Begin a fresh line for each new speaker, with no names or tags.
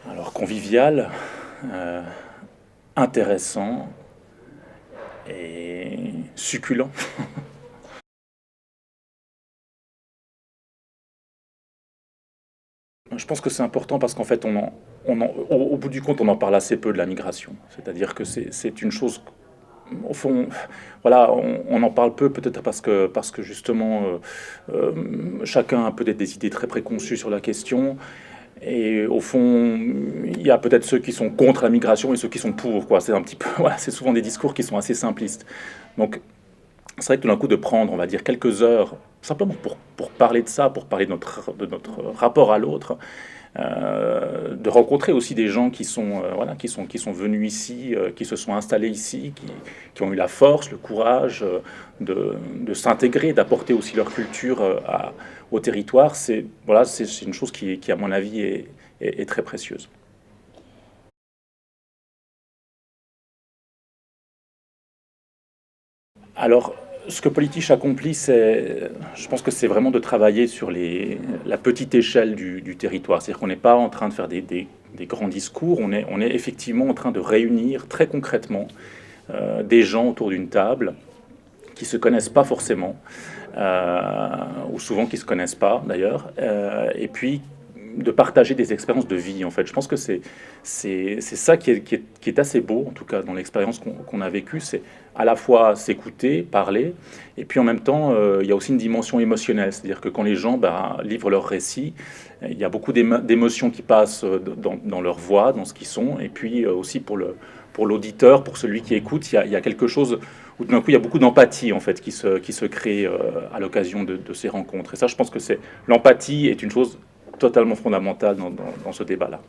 Alors convivial, euh, intéressant et succulent. Je pense que c'est important parce qu'en fait, au bout du compte, on en parle assez peu de la migration. C'est-à-dire que c'est une chose, au fond, voilà, on en parle peu peut-être parce que justement, chacun a peut-être des idées très préconçues sur la question. Et au fond, il y a peut-être ceux qui sont contre la migration et ceux qui sont pour, quoi. C'est un petit peu, voilà, c'est souvent des discours qui sont assez simplistes. Donc, c'est vrai que tout d'un coup, de prendre, on va dire, quelques heures, simplement pour parler de ça, pour parler de notre rapport à l'autre, de rencontrer aussi des gens qui sont, voilà, qui sont venus ici, qui se sont installés ici, qui ont eu la force, le courage de s'intégrer, d'apporter aussi leur culture au territoire. C'est voilà, c'est une chose qui, à mon avis, est très précieuse. Alors, ce que Politiche accomplit, je pense que c'est vraiment de travailler sur la petite échelle du territoire. C'est-à-dire qu'on n'est pas en train de faire des grands discours, on est effectivement en train de réunir très concrètement des gens autour d'une table qui se connaissent pas forcément, ou souvent qui se connaissent pas d'ailleurs, et puis de partager des expériences de vie en fait. Je pense que c'est ça qui est assez beau en tout cas dans l'expérience qu'on a vécue, c'est à la fois s'écouter, parler, et puis en même temps il y a aussi une dimension émotionnelle, c'est-à-dire que quand les gens livrent leur récit, il y a beaucoup d'émotions qui passent dans leur voix, dans ce qu'ils sont, et puis aussi pour l'auditeur, pour celui qui écoute, il y a quelque chose où d'un coup il y a beaucoup d'empathie en fait qui se crée à l'occasion de ces rencontres. Et ça, je pense que c'est l'empathie est une chose totalement fondamentale dans ce débat-là.